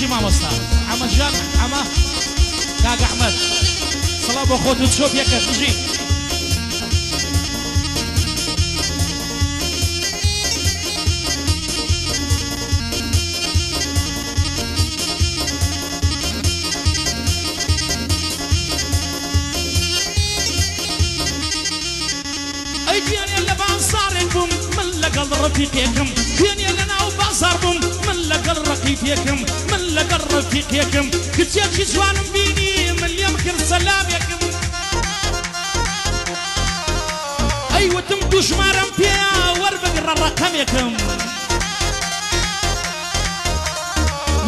دژی مامۆستا ئەحمەد جان ئەمە کاک ئەحمەد سڵاو بۆ خۆت و چۆ پێکە دژی رفيقكم فيني لنا وبازار بوم من لقى رقيقكم من لقى رفيقكم كنت يا جوان بيني من اليوم كل سلام يكم ايوه تمدوش مارم فيها وربقر الرقم يكم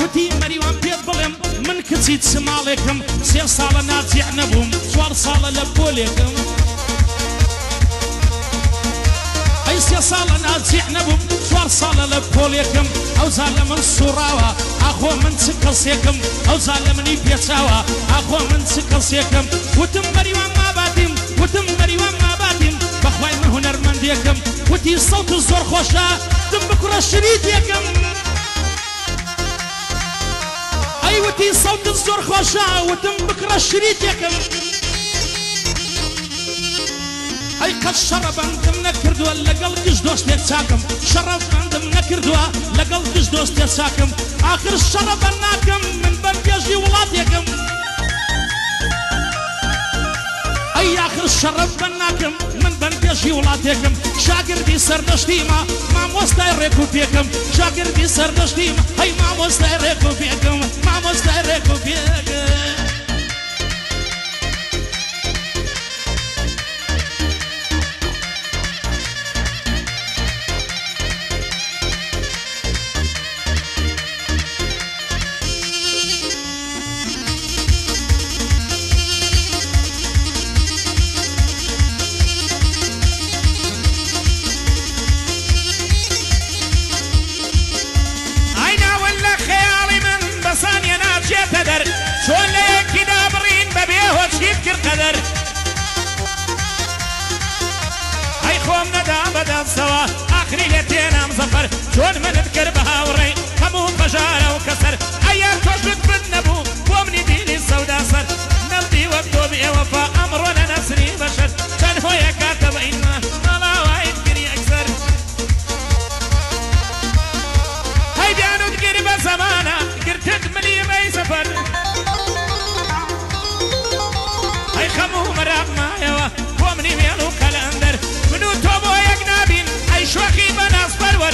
وتي مريوان بيت ظلم من كتيت سمالكم سير صالة ناس يعنبهم شوار صالة لبولكم يا صالة ناس يعنبهم شوار صالة لبوليكم أو زال من صراوة أخو من سكسيكم أو زال من يبيتاوة أخو من سكسيكم وتمري وما بادم وتمري وما بادم بخواي من هنر من ديكم وتي صوت الزور خوشا تم بكرة شريط يكم أي وتي صوت الزور خوشا وتم بكرة شريط يكم أي قد شرب عندم نكردوا لقل كش دوست يتساكم شرب عندم نكردوا لقل كش دوست يتساكم آخر الشرب الناكم من بنجي ولاديكم أي آخر الشرب الناكم من بنجي ولاديكم شاقر دي سردشتيما ما مستيركو فيكم شاقر دي سردشتيما هي ما مستيركو فيكم ما مستيركو فيكم سوا آخری لتینا مزفر چون من اذكر بها وري همو فجارة وكسر ايام توجد بالنبو ومني ديني السودا سر نمضي وقتو بي وفا امرنا نسري بشر كان هو يكاتب إنا الله وايد كري اكثر هاي بيانو تقري بزمانة قرتد ملي باي سفر هاي خمو مراب ما يوا ومني ميلو كالندر منو توبو يقنابين اي شوخي بناس برور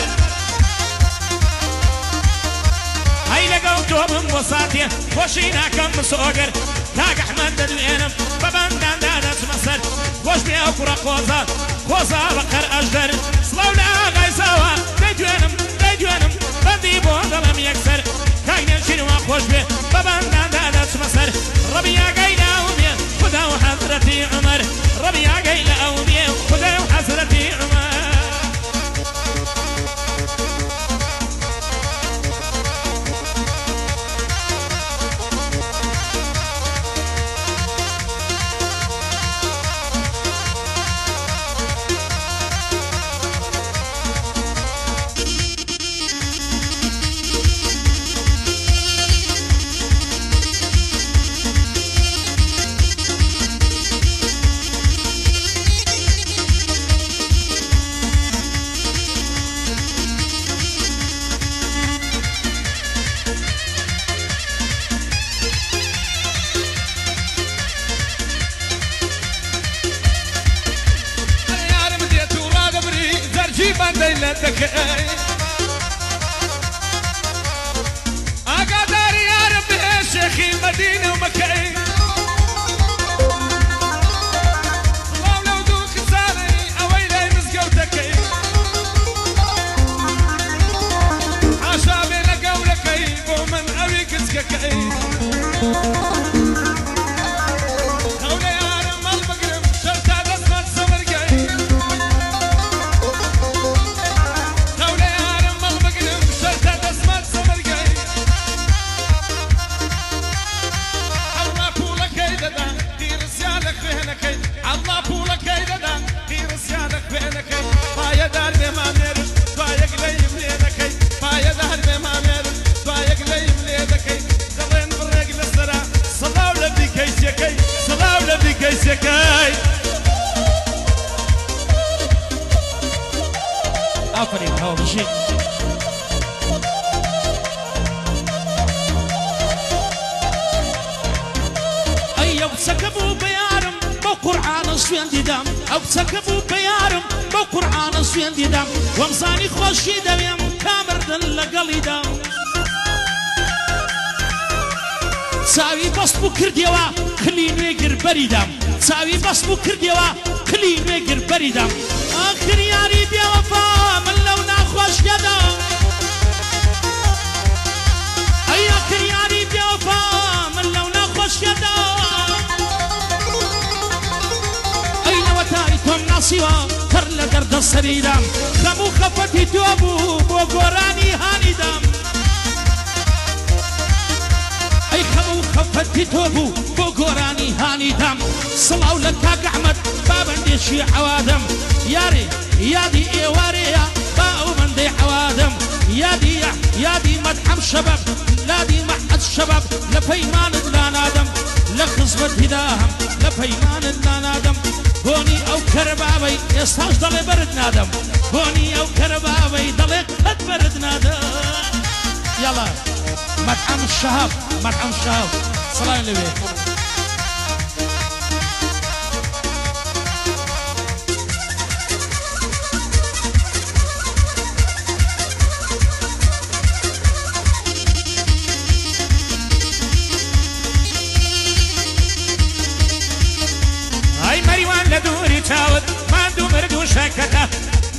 هاي لقو توبهم وساطية وشينا كم سوقر تاق احمد دلوينم ببندان دادت مصر وش بيا وكرا قوزا قوزا بقر اجدر صلونا غايساوا دجوانم بندي بوضلم يكسر كاين شنوا خوش بيه ببندان دادت مصر ربيا قايلا وميا خدا وحضرتي عمر ربيا قايلا وميا خدا وحضرتي عمر أقدر يا ربي شيخي مدينة ومكي لو دوك زاري أويلي مسقوتكي عشابي لقولكي ومن أويك سككي بايق لي مليدكي سكبوا بيارم بو قرآن سوين ديدام أو سكبوا بيارم بو قرآن سوين ديدام ومزاني خوشي دويم كامر دل لقلي دام ساوي بس بو كرديوا خلين ويقر بريدام ساوي بس بو كرديوا خلين ويقر بريدام آخر ياري بيوفا من لو ناخوش يدام أي آخر ياري بيوفا من لو ناخوش يدام أين وتاريتهم ناصيوا كرل درد السريدام خمو خفتي توبو بو قراني هاني دام أي خمو خفتي توبو بو قراني هاني دام صلاو لك أحمد بابندي شي عوادم ياري يادي إيواريا باو من دي عوادم يادي مدحم شباب نادي محد الشباب لفيمان لا نادم لخزبة هداهم لفيمان لا نادم هوني أو كربابي يستاش ضلي برد نادم هوني أو كربابي ضلي قد برد نادم يلا مدحم الشهاب صلاة النبي تاود ما ندو مردو شاكتا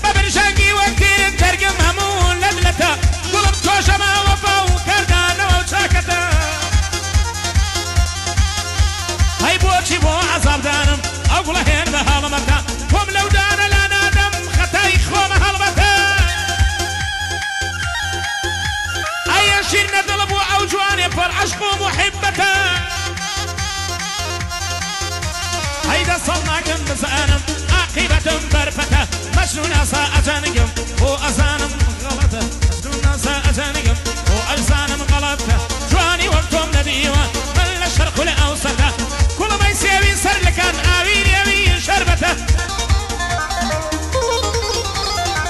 ببرشاقي وكتير ترقم همون لدلتا قلب توشا ما وفا وكردانا وشاكتا هاي بوشي بو عذاب دانم اقول هين بهالمتا هم لو دانا لا نادم خطاي خوم هالمتا اي شير ندلبو او جواني فرعشقو محبتا هيدا صلناكم بزانم عاقبة برفتة مجنون ساعة نقم هو أزانم غلطة مجنون ساعة نقم هو أجزانم غلطة جواني وقتهم نديوة من الشرق لأوسطة كل ما يسيوي سر لكان آوين يوين شربته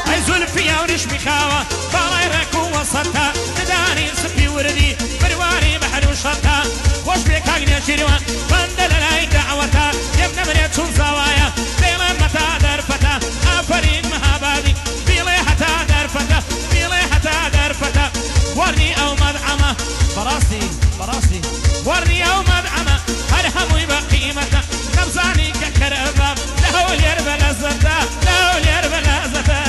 هاي زلفيا ونشمي خاوة بالاي راكو وسطة نداني سبي وردي مرواني بحر وشطة وش بيك أغني شيروا بندل لاي دعوتا يبنى مريت شون زوايا بيلي متى درفتا آفرين مهابادي بيلي حتى درفتا بيلي حتى درفتا ورني أو مدعمة براسي ورني أو مدعمة هرهموي بقيمتا نبزاني ككرباب له اليرب لزتا له اليرب لزتا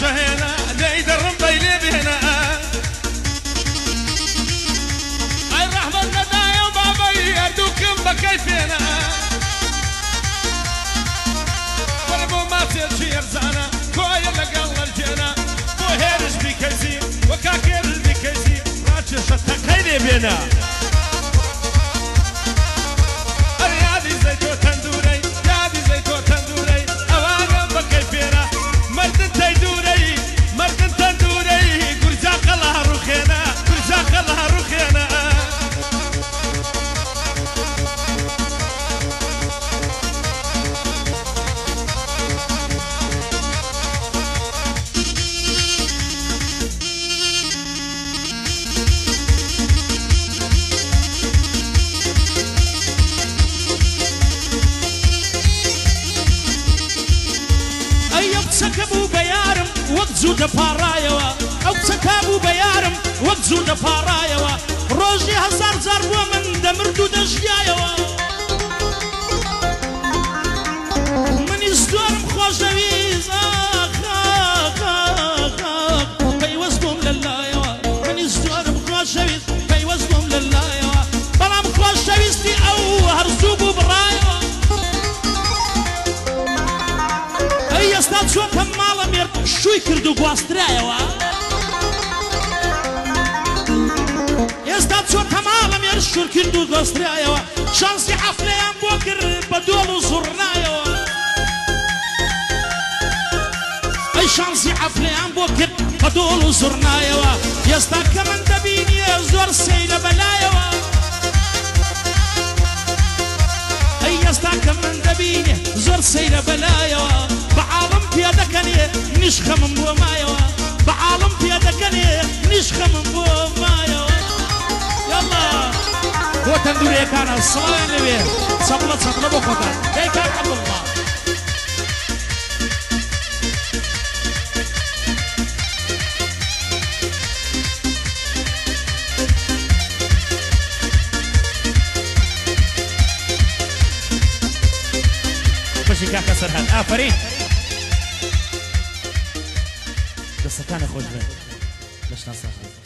شهينا ليد الرمضي لي بهنا اي الرحمة ندايا وبابي يردوكم بكيفينا وربو ما تيرشي يرزانا كوير لقل الجينا بو هيرش بكيسي وكاكير بكيسي راتش شتك هيدي بينا يادي زيتو تندوري يادي زيتو تندوري اوانا بكيفينا مردن تيدوري مردن تندوري قرزاق الله روخينا قرزاق الله روخينا سكبوا بيارم وقت زود بارايوا او سكبوا بيارم وقت زود بارايوا روجي هزار زربوا من دمردو دجيايوا من يزدورم خوشويز بيوزبهم للايوا من يزدورم خوشويز بيوزبهم للايوا بلام خوشويزتي او هرزوبوا برايوا استاد شو كمالا مير شو يكردو قواسترايوا استاد شو كمالا مير شو يكردو قواسترايوا شانسي حفلة يام بوكر بدولو زرنايوا شانسی عفلیان بۆ کرد بە دۆڵ و زوڕنایەوە ئێستا کە من دەبینیە زۆر سەیرە بەلایەوە ئەی ئێستا کە من دەبینێ زۆر سەیرە بەلایەوە بە عاڵم پێدەکەنێ نیشخەمم بۆ مایەوە بە عاڵم پێدەکەنێ نیشخەمم بۆ مایەوە یاڵا بۆ تەندورەکانە سڵاویان لەوێ چەپڵە چەپڵە بۆ خۆتان دەی کاک عەبدوڵڵا بەشی کاکە سەرهەد ئافرین دەستەکانە خۆش بێن لە شناسە